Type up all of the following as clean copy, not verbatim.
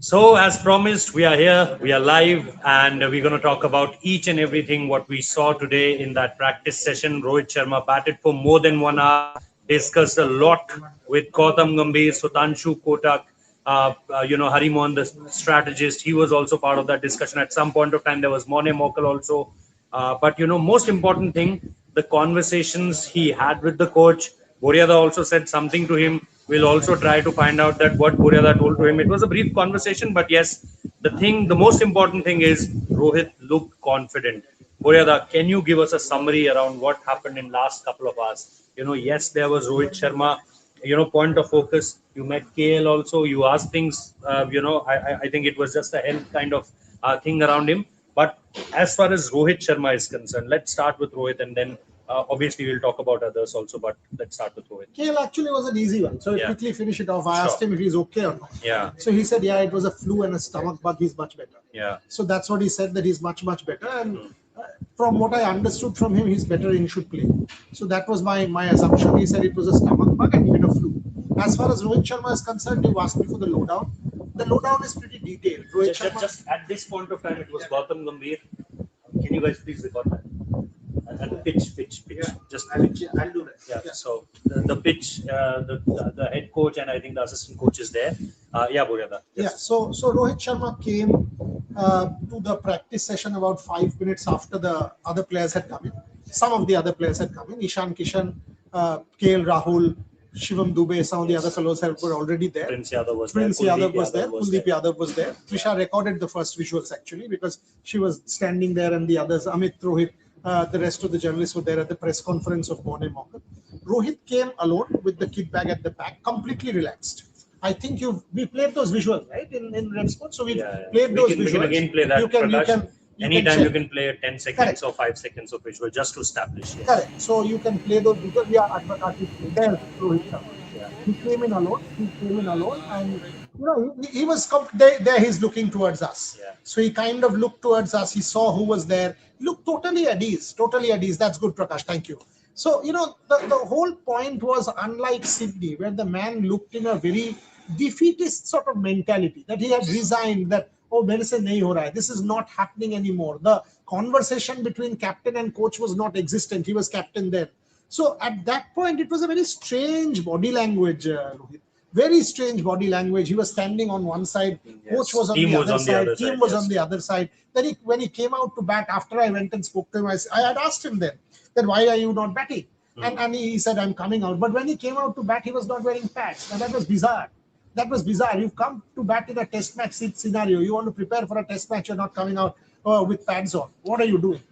So, as promised, we are here, we are live, and we're going to talk about each and everything what we saw today in that practice session. Rohit Sharma batted for more than 1 hour, discussed a lot with Gautam Gambhir, Sutanshu Kotak, Harimohan, the strategist. He was also part of that discussion. At some point of time, there was Mone Mokal also. But most important thing, the conversations he had with the coach. Boryada also said something to him. We'll also try to find out that what Boryada told to him. It was a brief conversation, but yes, the most important thing is Rohit looked confident. Boryada, can you give us a summary around what happened in last couple of hours? Yes, there was Rohit Sharma, point of focus. You met KL also. You asked things. I think it was just a health kind of thing around him. But as far as Rohit Sharma is concerned, let's start with Rohit, and then obviously we'll talk about others also. But let's start with Rohit. KL actually was an easy one, so I quickly finish it off. I asked him if he's okay or not. Yeah. So he said, yeah, it was a flu and a stomach bug. He's much better. Yeah. So that's what he said, that he's much better. And from what I understood from him, he's better and he should play. So that was my assumption. He said it was a stomach bug and even a flu. As far as Rohit Sharma is concerned, you asked me for the lowdown. The lowdown is pretty detailed. Rohit Sharma, just at this point of time, it was Gautam Gambhir. Can you guys please record that? And pitch. Yeah. Just I'll do that. yeah. So the pitch, the head coach and I think the assistant coach is there. Boryada. Yeah. So Rohit Sharma came to the practice session about 5 minutes after the other players had come in. Some of the other players had come in. Ishan Kishan, KL Rahul, Shivam Dubey, some of the other fellows were already there. Prince Yadav was there. Kuldeep Yadav was there. Trisha recorded the first visuals actually because she was standing there and the others, Amit, Rohit, the rest of the journalists were there at the press conference of Mone Mokal. Rohit came alone with the kit bag at the back, completely relaxed. I think we played those visuals, right, in Red Sport. So we played those visuals. We can again play that. Anytime you can play 10 seconds Correct. or 5 seconds of visual just to establish. Yeah. Correct. So you can play those because we are advertising there. Rohit Sharma. Yeah. He came in alone, and he was there. He's looking towards us. Yeah. So he kind of looked towards us. He saw who was there. He looked totally at ease. That's good, Prakash. Thank you. So the whole point was, unlike Sydney, where the man looked in a very defeatist sort of mentality, that he had resigned, that this is not happening anymore. The conversation between captain and coach was not existent. He was captain then. So at that point, it was a very strange body language, Rohit. Very strange body language. He was standing on one side, coach was on the other side, team was on the other side. Then when he came out to bat, after I went and spoke to him, I had asked him then, why are you not batting? And he said, I'm coming out. But when he came out to bat, he was not wearing pads. And that was bizarre. You've come to bat in a test match scenario. You want to prepare for a test match. You're not coming out with pads on. What are you doing?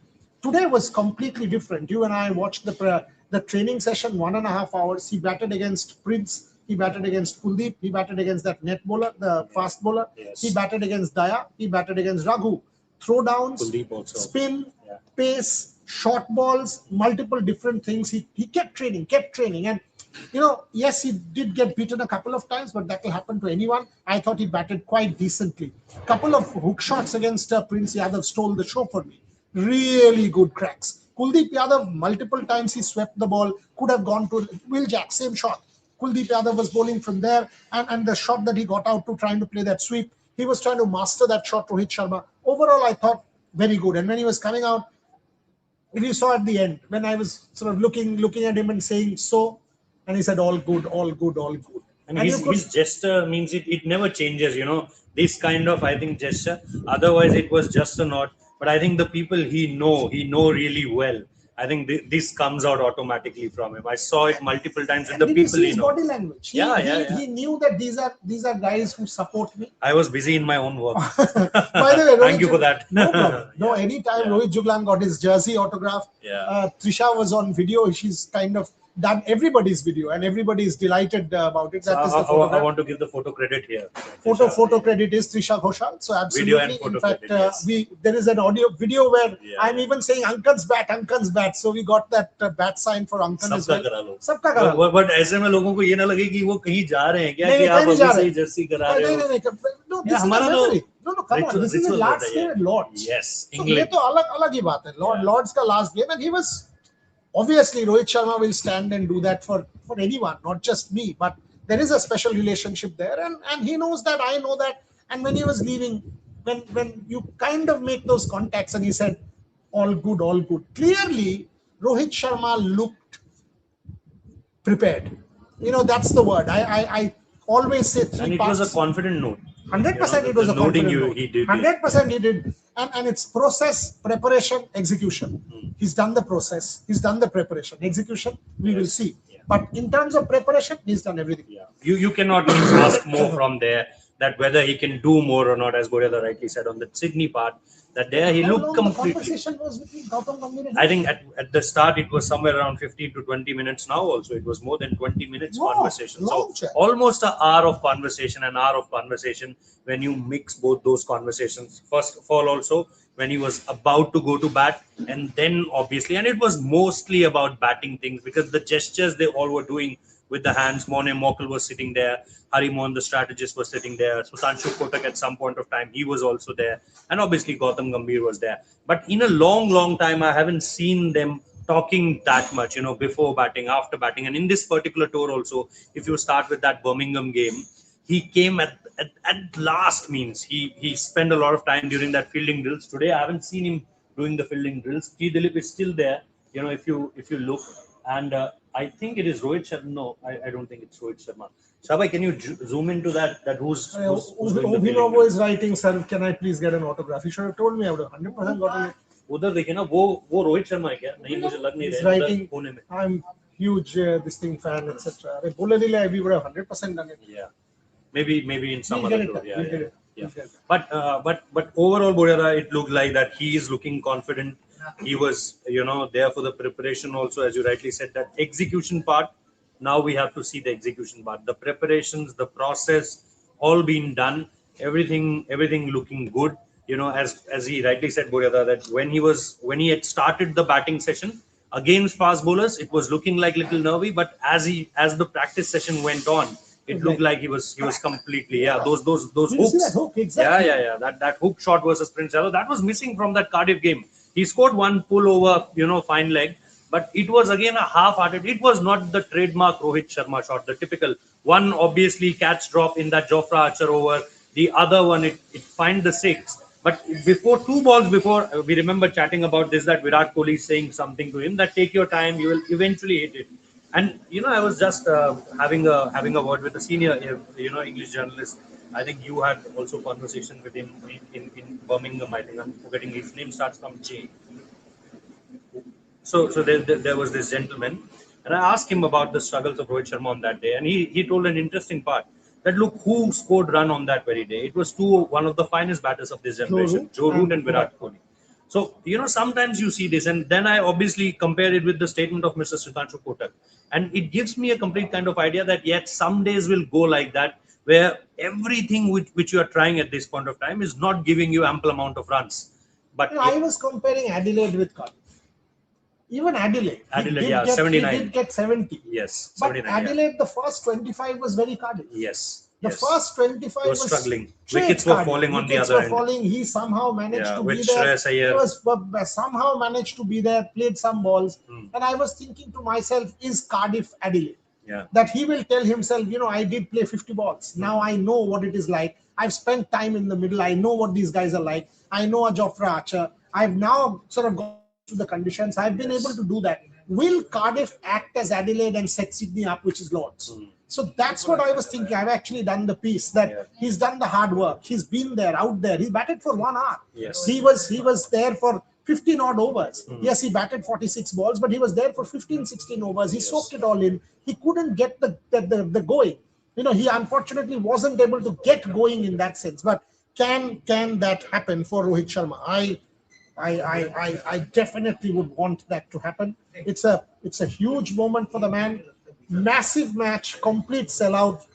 Today was completely different. You and I watched the training session, 1.5 hours. He batted against Prince. He batted against Kuldeep. He batted against that net bowler, the fast bowler. Yes. He batted against Daya. He batted against Raghu. Throwdowns, spin, pace, short balls, multiple different things. He kept training. And yes, he did get beaten a couple of times, but that will happen to anyone. I thought he batted quite decently. Couple of hook shots against Prince Yadav stole the show for me. Really good cracks. Kuldeep Yadav, multiple times he swept the ball, could have gone to Will Jack, same shot. Kuldeep Yadav was bowling from there, and the shot that he got out to trying to play that sweep, he was trying to master that shot, Rohit Sharma. Overall, I thought very good. And when he was coming out, if you saw at the end, when I was sort of looking at him and saying, and he said, all good. And his gesture means it never changes, this kind of, I think, gesture. Otherwise, it was just a nod. But I think the people he know really well. I think this comes out automatically from him. I saw it multiple times with the people he knows. Body language. He knew that these are guys who support me. I was busy in my own work. By the way, thank you for that. No problem. No, anytime Rohit Juglan got his jersey autograph. Trisha was on video. She's kind of done everybody's video and everybody is delighted about it. That is the I want to give the photo credit here. Photo credit is Trisha Ghoshal. So absolutely. Video and photo in fact, credit, yes. There is an audio video where I'm even saying Ankan's bat. So we got that bat sign for Ankan as well. सबका करा लो. But ऐसे में लोगों को ये ना लगे कि वो कहीं जा रहे हैं क्या कि आप अभी से जर्सी करा रहे हो. No, this is हमारा no, come on. This is the last game at Lords. Yes. So ये तो अलग ही बात है. Lords का last game, and he was. Obviously, Rohit Sharma will stand and do that for anyone, not just me. But there is a special relationship there, and he knows that, I know that, And when he was leaving, when you kind of make those contacts, and he said, all good, all good. Clearly, Rohit Sharma looked prepared. That's the word. I always say three And it parts. was a confident note. 100% it was the a noting confident note. he did. 100% he did. And it's process, preparation, execution. He's done the process, he's done the preparation. Execution, we will see. But in terms of preparation, he's done everything. Yeah. You cannot ask more from there, that whether he can do more or not, as Gorilla rightly said on the Sydney part, that there he How looked long completely. the conversation was between Gautam Gambhir and I think at the start it was somewhere around 15 to 20 minutes. Now also it was more than 20 minutes Wow, conversation. So long chat. almost an hour of conversation, when you mix both those conversations. First of all, also when he was about to go to bat, and then obviously, and it was mostly about batting things, because the gestures they all were doing with the hands. Morne Mokel was sitting there. Hari Mohan, the strategist, was sitting there. Sudhanshu Kotak at some point of time, he was also there. And obviously Gautam Gambhir was there. But in a long, long time, I haven't seen them talking that much, before batting, after batting. And in this particular tour also, if you start with that Birmingham game, he came at last, means he spent a lot of time during that fielding drills. Today, I haven't seen him doing the fielding drills. T. Dilip is still there, if you look. And I think it is Rohit Sharma. No, I don't think it's Rohit Sharma. Sabai, can you zoom into that who's doing the fielding Obhinovo drills? is writing, sir, can I please get an autograph? He should have told me. I would have 100% gotten it. उधर देखिए ना, वो रोहित शर्मा है क्या? नहीं, मुझे लग नहीं He's रहा है writing, उधर कोने में. I'm huge this thing fan, etc. अरे बोले नहीं ले, we would have 100% done it. Yeah, maybe in some We'll other get it tour. done. Yeah, We'll yeah, get it. yeah. We'll get it. But overall, Bodera, it looked like that he is looking confident. He was, there for the preparation also, as you rightly said, that execution part. Now we have to see the execution part, the preparations, the process, all being done, everything looking good. As he rightly said, Bodera, that when he had started the batting session against fast bowlers, it was looking like little nervy. But as the practice session went on, it looked like he was completely, those Did you see hooks. that hook? Exactly. Yeah. That hook shot versus Prince Charles, that was missing from that Cardiff game. He scored one pull over, fine leg, but it was again a half-hearted. It was not the trademark Rohit Sharma shot, the typical one. Obviously, catch drop in that Jofra Archer over. The other one, it find the six. But before 2 balls before, we remember chatting about this, that Virat Kohli is saying something to him that take your time, you will eventually hit it. And I was just having a word with a senior, English journalist. I think you had also conversation with him in Birmingham. I think I'm forgetting his name, starts from J. So there was this gentleman, and I asked him about the struggles of Rohit Sharma on that day, and he told an interesting part. That look, who scored run on that very day? It was one of the finest batters of this generation, Joe Root and Virat Kohli. So, sometimes you see this, and then I obviously compare it with the statement of Mr. Sudhanshu Kotak. And it gives me a complete kind of idea that yet some days will go like that, where everything which you are trying at this point of time is not giving you ample amount of runs. But I was comparing Adelaide with Cardiff. Even Adelaide, yeah, 79. He did get 70. Yes, But 79, Adelaide, the first 25 was very Cardiff. Yes. The first 25 was struggling. straight Wickets were Cardiff. falling on the Wickets other were end. falling. He somehow managed to with be there. Shreyas Iyer. He was somehow managed to be there, played some balls. And I was thinking to myself, is Cardiff Adelaide? Yeah. That he will tell himself, I did play 50 balls. Now I know what it is like. I've spent time in the middle. I know what these guys are like. I know a Jofra Archer. I've now sort of got to the conditions. I've been able to do that. Will Cardiff act as Adelaide and set Sydney up, which is Lords? So that's what I was thinking. I've actually done the piece that he's done the hard work. He's been there, out there. He batted for 1 hour. Yes. He was there for 15 odd overs. Yes, he batted 46 balls, but he was there for 15, 16 overs. He soaked it all in. He couldn't get the going. He unfortunately wasn't able to get going in that sense. But can that happen for Rohit Sharma? I definitely would want that to happen. It's a huge moment for the man. Massive match, complete sellout.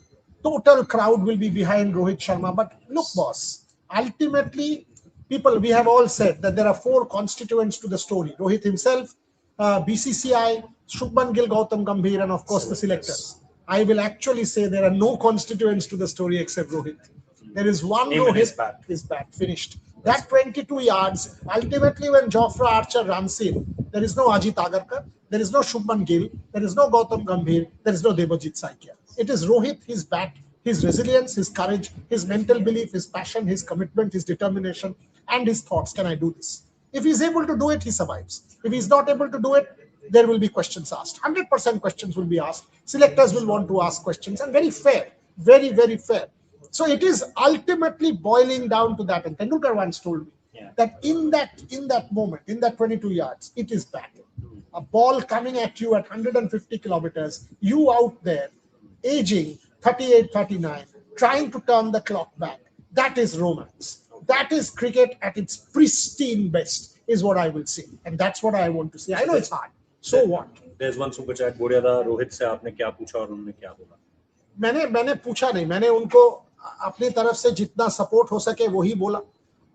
Total crowd will be behind Rohit Sharma. But look, boss, ultimately, we have all said that there are 4 constituents to the story. Rohit himself, BCCI, Shubman Gill, Gautam Gambhir, and of course the selectors. I will actually say there are no constituents to the story except Rohit. There is one Rohit is back, finished. That 22 yards, ultimately when Jofra Archer runs in, there is no Ajit Agarkar, there is no Shubman Gill, there is no Gautam Gambhir, there is no Debajit Saikia. It is Rohit, his bat, his resilience, his courage, his mental belief, his passion, his commitment, his determination, and his thoughts. Can I do this? If he's able to do it, he survives. If he's not able to do it, there will be questions asked. 100% questions will be asked. Selectors will want to ask questions, and very fair, very, very fair. So it is ultimately boiling down to that. And Tendulkar once told me that in that moment, in that 22 yards, it is battle. A ball coming at you at 150 kilometers, you out there, aging 38, 39, trying to turn the clock back. That is romance. That is cricket at its pristine best, is what I will say. And that's what I want to see. I know it's hard. So what? There's one super chat बोल रहा था रोहित से आपने क्या पूछा और उन्होंने क्या बोला? मैंने पूछा नहीं, मैंने उनको अपनी तरफ से जितना सपोर्ट हो सके वही बोला,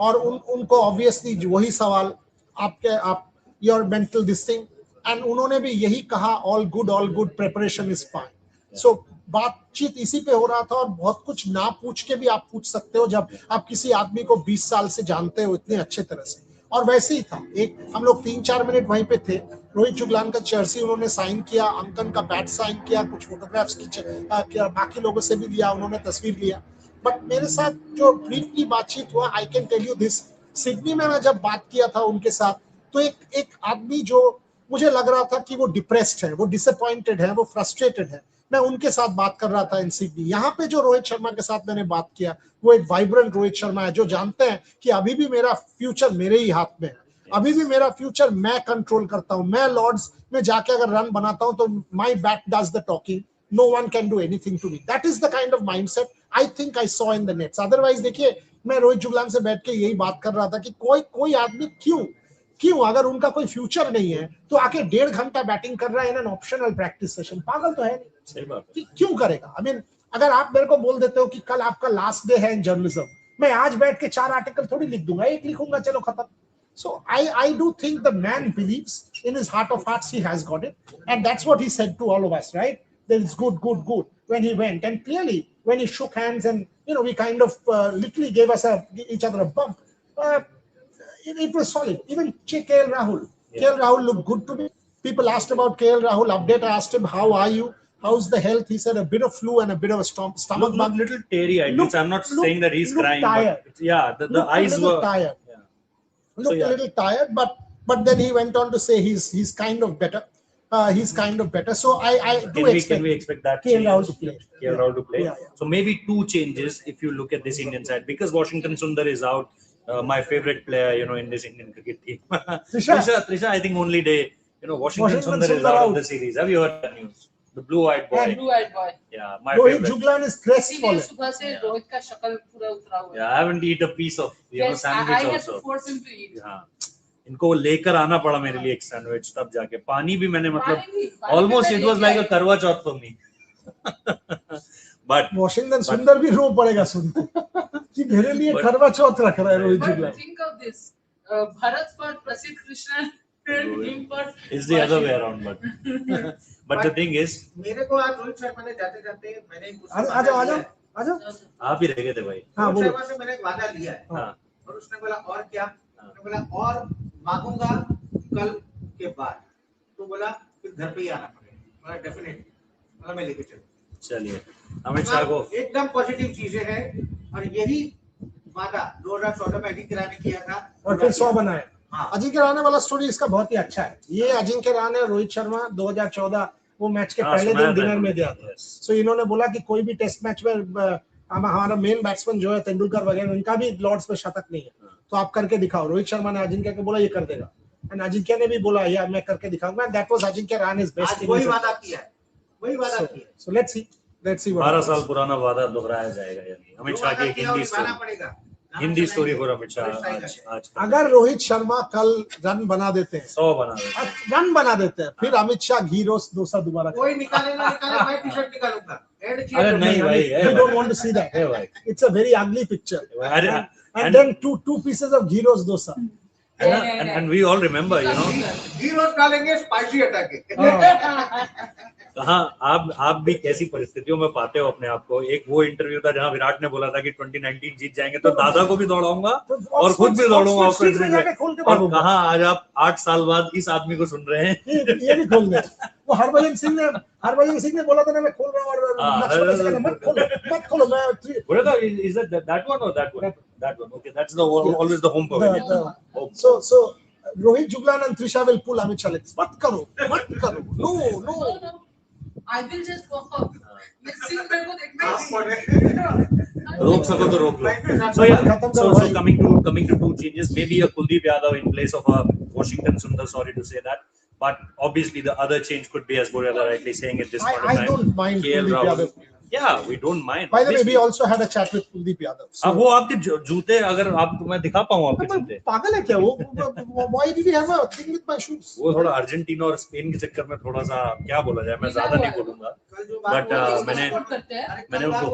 और उनको ऑब्वियसली वही सवाल आप your mental this thing, and उन्होंने भी यही कहा all good preparation is fine. So बातचीत इसी पे हो रहा था, और बहुत कुछ ना पूछ के भी आप पूछ सकते हो जब आप किसी आदमी को 20 साल से जानते हो इतने अच्छे तरह से. और वैसे ही था, एक हम लोग 3-4 मिनट वहीं पे थे. रोहित जुगलान का जर्सी उन्होंने साइन किया, अंकन का बैट साइन किया, कुछ फोटोग्राफ्स किया, बाकी लोगों से भी लिया, उन्होंने तस्वीर लिया. बट मेरे साथ जो ब्रीफली बातचीत हुआ, I can tell you this, Sydney में मैं जब बात किया था उनके साथ, तो एक आदमी जो मुझे लग रहा था कि वो डिप्रेस्ड है, वो डिसअपॉइंटेड है, वो फ्रस्ट्रेटेड है, मैं उनके साथ बात कर रहा था इन सिडनी. यहाँ पे जो रोहित शर्मा के साथ मैंने बात किया, वो एक वाइब्रेंट रोहित शर्मा है, जो जानते हैं कि अभी भी मेरा फ्यूचर मेरे ही हाथ में है, अभी भी मेरा फ्यूचर मैं कंट्रोल करता हूँ. मैं लॉर्ड्स में जाके अगर रन बनाता हूँ तो my bat does the talking, no one can do anything to me. That is the kind of mindset I think I saw in the nets. Otherwise देखिए, मैं रोहित जुगलान से बैठ के यही बात कर रहा था कि कोई आदमी क्यों अगर उनका कोई फ्यूचर नहीं है तो आके 1.5 घंटा बैटिंग कर रहा है in an optional practice session. पागल तो है नहीं. सही बात है. क्यों करेगा? आई मीन, अगर आप मेरे को बोल देते हो कि कल आपका लास्ट डे है इन जर्नलिज्म, मैं आज बैठ के 4 आर्टिकल थोड़ी लिख दूंगा, एक लिखूंगा, चलो खत्म. So I do think the man believes in his heart of hearts he has got it, and that's what he said to all of us, right? That it's good when he went, and clearly when he shook hands and we kind of literally gave us each other a bump. It was solid. Even KL Rahul looked good to me. People asked about KL Rahul update. I asked him, how are you? How's the health? He said a bit of flu and a bit of a stomach bug. Little teary-eyed. I'm not saying that he's crying. Tired. But yeah, the eyes were tired. Looked a little tired, but then he went on to say he's kind of better. He's kind of better. So I do expect. Can we expect that KL Rahul to play? KL Rahul to play. Yeah. So maybe 2 changes if you look at this Indian side, because Washington Sundar is out. My favorite player, in this Indian cricket team. Trisha, I think only day. Washington Sundar is out of the series. Have you heard that news? The blue-eyed boy. Yeah, blue-eyed boy. Yeah, my Rohit favorite. Juglan is crestfallen. सुबह से रोहित का शक्ल पूरा उतरा हुआ है. Yeah, I haven't eaten a piece of Yes, sandwich I had also. to force him to eat. हाँ, इनको लेकर आना पड़ा मेरे लिए एक सैंडविच, तब जाके पानी भी मैंने पानी मतलब almost it was like a करवा चौथ for me. But Washington Sundar भी रो पड़ेगा सुनते कि मेरे लिए करवा चौथ रख रहा है Rohit Juglan. But think of this. Bharat for Prasidh Krishna and him for. it's the other way around, but the thing is, मेरे को आज रोहित शर्मा ने जाते जाते मैंने आजा आप ही रह गए थे भाई. हाँ, रोहित शर्मा से मैंने एक वादा लिया है. हाँ. और उसने बोला और क्या? उसने बोला और मांगूंगा कल के बाद. तो बोला फिर घर पे ही आना पड़ेगा. बोला डेफिनेटली. बोला मैं लेके चलूँ. चलिए अमित शाह को एकदम पॉजिटिव चीजें हैं, और यही वादा 2014 में अजिंक्य रहाणे किया था और फिर 100 बनाए. हाँ. अजिंक्य रहाणे वाला स्टोरी इसका बहुत ही अच्छा है. ये अजिंक्य रहाणे और रोहित शर्मा 2014 वो मैच के पहले दिन डिनर में गया था. सो इन्होंने बोला कि कोई भी टेस्ट मैच में हमारा मेन बैट्समैन जो है तेंदुलकर वगैरह, उनका भी लॉर्ड्स में शतक नहीं है, तो आप करके दिखाओ. रोहित शर्मा ने अजिंक्य को बोला ये कर देगा, एंड अजिंक्य ने भी बोला या मैं करके दिखाऊंगा. That was Ajinkya Rahane's best. वही वादा किया है, वही वादा किया. सो लेट्स सी 12 साल पुराना वादा दोहराया जाएगा. यानी अमित शाह की एक हिंदी स्टोरी for अमित शाह आज अगर रोहित शर्मा कल रन बना देते हैं, 100 बना देते हैं, फिर अमित शाह घी रोस्ट डोसा दोबारा. कोई निकाले ना निकाले, मैं टी-शर्ट निकालूंगा. अरे नहीं भाई, you don't want to see that. है भाई. It's a very ugly picture. And then two pieces of ghee roast dosa. And we all remember, ghee roast डालेंगे स्पाइसी हटा के. कहाँ आप भी कैसी परिस्थितियों में पाते हो अपने आप को? एक वो इंटरव्यू था जहाँ विराट ने बोला था कि 2019 जीत जाएंगे तो दादा को भी दौड़ाऊंगा और खुद भी दौड़ूंगा ऑक्सफोर्ड स्ट्रीट में। और कहाँ आज आप 8 साल बाद इस आदमी को सुन रहे हैं। ये भी खोल दे। वो हरभजन सिंह ने बोला था ना मैं खोल रहा हूँ और मत खोलो मैं बोला था is that one or that one? That one. Okay, that's the always the home pavilion. So Rohit Juglan and Trisha will pull Amit Shah. मत करो. No. I will just walk up. Next scene मेरे को देखना है। रोक सको तो रोक लो. So yeah, so coming to two changes, maybe a Kuldeep Yadav in place of a Washington Sundar. Sorry to say that, but obviously the other change could be, as Boryada rightly saying at this point in time. I don't mind Kuldeep Yadav. Yeah, we don't mind. By the way, we also had a chat with Kuldeep Yadav. अब वो आपके जूते अगर आपको मैं दिखा पाऊँ आपके जूते. पागल है क्या वो? Why did he have a thing with my shoes? वो थोड़ा अर्जेंटीना और स्पेन के चक्कर में थोड़ा सा क्या बोला जाए, मैं ज्यादा नहीं बोलूंगा. बट मैंने उनको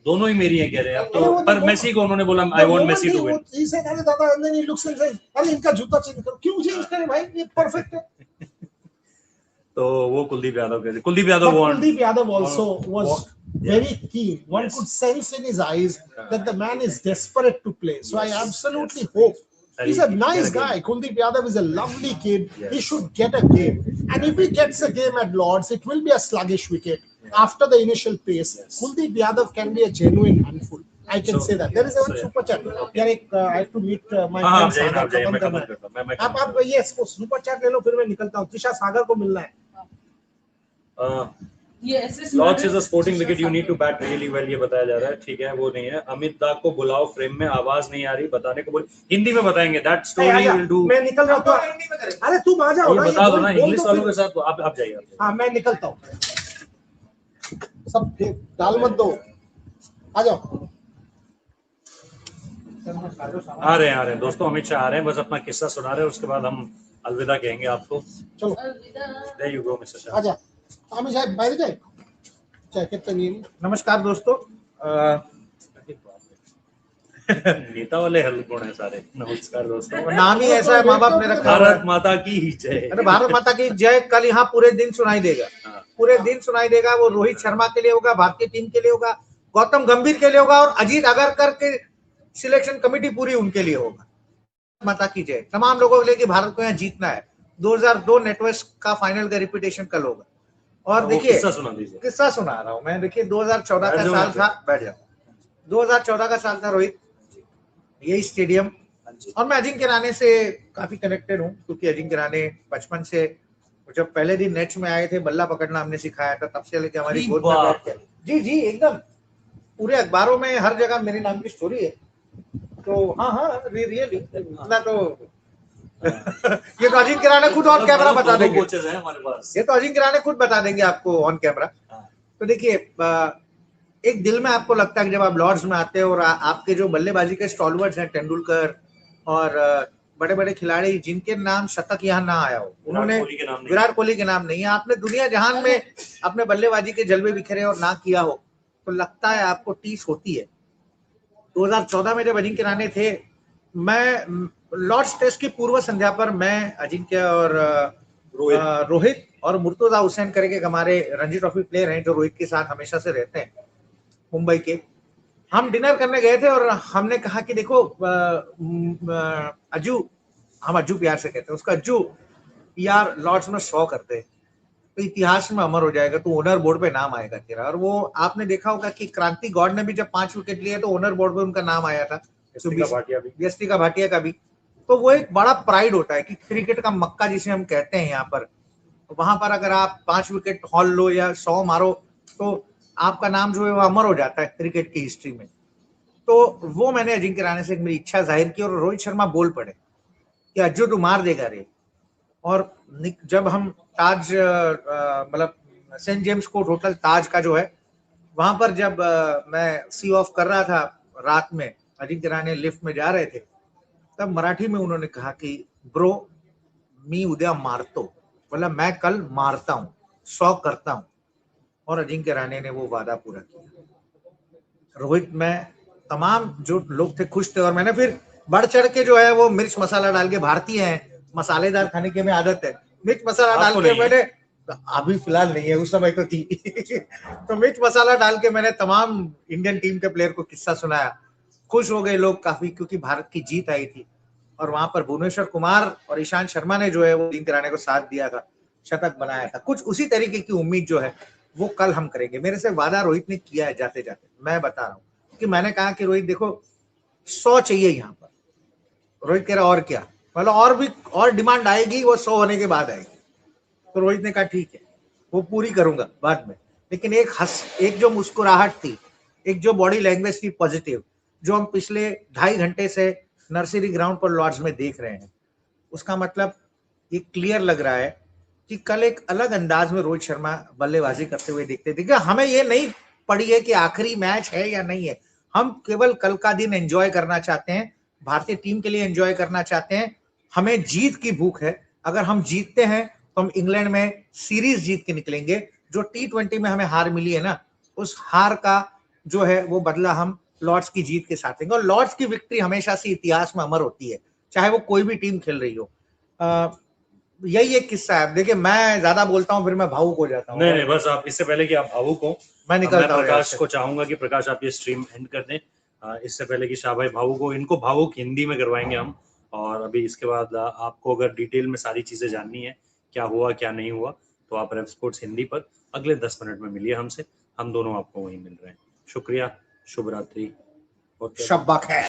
दोनों ही मेरी हैं कह रहे हैं. तो पर मेसी को उन्होंने बोला I want Messi to win. He said अरे दादा and then he looks and says अरे इनका जूता चेंज करो. क्यों चेंज करें भाई? ये परफेक्ट है. तो वो कुलदीप यादव कहते. Kuldip Yadav also was very keen. One could sense in his eyes that the man is desperate to play. So I absolutely hope. He's a nice guy. Kuldeep Yadav is a lovely kid. He should get a game. And if he gets a game at Lords, it will be a sluggish wicket. After the initial pace, Kuldeep Yadav can be a genuine handful. I can say that. There is a super chat. I have to meet my friend. आप ये super chat ले लो फिर मैं निकलता हूँ. त्रिशा सागर को मिलना है. Lords is a sporting wicket. You need to bat really well. ये बताया जा रहा है. ठीक है, वो नहीं है. अमित दा को बुलाओ फ्रेम में. आवाज नहीं आ रही, बताने को बोल. हिंदी में बताएंगे. That story will do. मैं निकल रहा हूँ. अरे तुम आ जाओ ना. बता दो ना इंग्लिश वालों के साथ. आप जाइए. हाँ मैं निकलता हूँ. सब डाल मत दो. आ जाओ. आ रहे हैं दोस्तों. अमित शाह आ रहे हैं. बस अपना किस्सा सुना रहे हैं. उसके बाद हम अलविदा कहेंगे आपको. चलो. There you go, Mr. Shah. आजा. अमित शाह बाहर जाए. जैकेट नहीं. नमस्कार दोस्तों. नेता वाले हल्कों हैं सारे. नमस्कार दोस्तों. नाम ही ऐसा है, माँ बाप ने रखा. भारत माता की जय. अरे भारत माता की जय कल यहाँ पूरे दिन सुनाई देगा. पूरे दिन सुनाई देगा. वो रोहित शर्मा के लिए होगा, भारतीय टीम के लिए होगा, गौतम गंभीर के लिए होगा और अजीत अगरकर के सिलेक्शन कमेटी पूरी उनके लिए होगा. माता की जय तमाम लोगों के लिए कि भारत को यहाँ जीतना है. 2002 नेटवर्क का फाइनल का रिपीटेशन कल होगा. और देखिए किस्सा सुना रहा हूँ मैं. देखिए 2014 का साल था. बैठ जाओ. 2014 का साल था रोहित. यही स्टेडियम. और मैं अजिंक्य रहाणे से काफी कनेक्टेड हूँ क्योंकि अजिंक्य रहाणे बचपन से जब पहले दिन नेट्स में आए थे बल्ला पकड़ना हमने सिखाया था. तब से लेकर हमारी गोद में बैठ के. जी एकदम पूरे अखबारों में हर जगह मेरे नाम की स्टोरी है. तो हाँ रियली इतना तो ये तो अजिंक्य रहाणे खुद ऑन कैमरा बता देंगे. ये तो अजिंक्य रहाणे खुद बता देंगे आपको ऑन कैमरा. तो देखिए एक दिल में आपको लगता है कि जब आप लॉर्ड्स में आते हो और आपके जो बल्लेबाजी के स्टॉलवर्ड्स हैं तेंदुलकर और बड़े बड़े खिलाड़ी जिनके नाम शतक यहाँ ना आया हो, उन्होंने विराट कोहली के नाम नहीं है. आपने दुनिया जहान में अपने बल्लेबाजी के जलवे बिखरे और ना किया हो तो लगता है आपको टीस होती है. 2014 में जब अजिंक्य रहाणे थे, मैं लॉर्ड्स टेस्ट की पूर्व संध्या पर मैं अजिंक्य और रोहित और मुर्तजा हुसैन करके हमारे रणजी ट्रॉफी प्लेयर हैं जो रोहित के साथ हमेशा से रहते हैं मुंबई के. हम डिनर करने गए थे और हमने कहा कि देखो अज्जू, हम अज्जू प्यार से कहते हैं उसका, अज्जू यार लॉर्ड्स में 100 करते तो इतिहास में अमर हो जाएगा, तो ओनर बोर्ड पे नाम आएगा तेरा. और वो आपने देखा होगा कि क्रांति गौड़ ने भी जब 5 विकेट लिए तो ओनर बोर्ड पे उनका नाम आया था. यस्टी का भाटिया का भी. तो वो एक बड़ा प्राइड होता है कि क्रिकेट का मक्का जिसे हम कहते हैं यहाँ पर, वहां पर अगर आप 5 विकेट हॉल लो या 100 मारो तो आपका नाम जो है वो अमर हो जाता है क्रिकेट की हिस्ट्री में. तो वो मैंने अजिंक्य रहाणे से मेरी इच्छा जाहिर की और रोहित शर्मा बोल पड़े कि अज्जू तू मार देगा रे. और जब हम ताज मतलब सेंट जेम्स कोर्ट होटल ताज का जो है वहां पर जब मैं सी ऑफ कर रहा था रात में, अजिंक्य रहाणे लिफ्ट में जा रहे थे, तब मराठी में उन्होंने कहा कि ब्रो मी उद्या मारतो, बोला मैं कल मारता हूँ, 100 करता हूँ. और अजिंक्य रहाणे ने वो वादा पूरा किया. रोहित में तमाम जो लोग थे खुश थे. और मैंने फिर बढ़ चढ़ के जो है वो मिर्च मसाला डाल के, भारतीय हैं मसालेदार खाने की हमें आदत है, मिर्च मसाला डाल के मैंने अभी फिलहाल नहीं है, उस समय तो थी। तो मिर्च मसाला डाल के मैंने तमाम इंडियन टीम के प्लेयर को किस्सा सुनाया। खुश हो गए लोग काफी, क्योंकि भारत की जीत आई थी और वहां पर भुवनेश्वर कुमार और ईशांत शर्मा ने जो है वो 3 को साथ दिया था, शतक बनाया था। कुछ उसी तरीके की उम्मीद जो है वो कल हम करेंगे। मेरे से वादा रोहित ने किया है जाते जाते, मैं बता रहा हूँ कि मैंने कहा कि रोहित देखो 100 चाहिए यहाँ पर। रोहित कह रहा और क्या, मतलब और भी और डिमांड आएगी, वो 100 होने के बाद आएगी। तो रोहित ने कहा ठीक है, वो पूरी करूंगा बाद में। लेकिन एक जो मुस्कुराहट थी, एक जो बॉडी लैंग्वेज थी पॉजिटिव, जो हम पिछले 2.5 घंटे से नर्सरी ग्राउंड पर लॉर्ड्स में देख रहे हैं, उसका मतलब ये क्लियर लग रहा है कि कल एक अलग अंदाज में रोहित शर्मा बल्लेबाजी करते हुए दिखते थे। हमें ये नहीं पड़ी है कि आखिरी मैच है या नहीं है, हम केवल कल का दिन एंजॉय करना चाहते हैं, भारतीय टीम के लिए एंजॉय करना चाहते हैं। हमें जीत की भूख है। अगर हम जीतते हैं तो हम इंग्लैंड में सीरीज जीत के निकलेंगे। जो T20 में हमें हार मिली है ना, उस हार का जो है वो बदला हम लॉर्ड्स की जीत के साथ लेंगे। और लॉर्ड्स की विक्ट्री हमेशा से इतिहास में अमर होती है, चाहे वो कोई भी टीम खेल रही हो। यही एक किस्सा है। देखिए मैं ज्यादा बोलता हूँ फिर मैं भावुक हो जाता हूँ। नहीं नहीं, बस आप इससे पहले कि आप भावुक हो, मैं निकलता हूँ प्रकाश को चाहूंगा कि प्रकाश आप ये स्ट्रीम एंड कर दें। इससे पहले कि शाह भाई भावुक हो, इनको भावुक हिंदी में करवाएंगे हम। और अभी इसके बाद आपको अगर डिटेल में सारी चीजें जाननी है, क्या हुआ क्या नहीं हुआ, तो आप रेव स्पोर्ट्स हिंदी पर अगले 10 मिनट में मिलिए हमसे। हम दोनों आपको वहीं मिल रहे हैं। शुक्रिया, शुभ रात्रि और शब्बा खैर।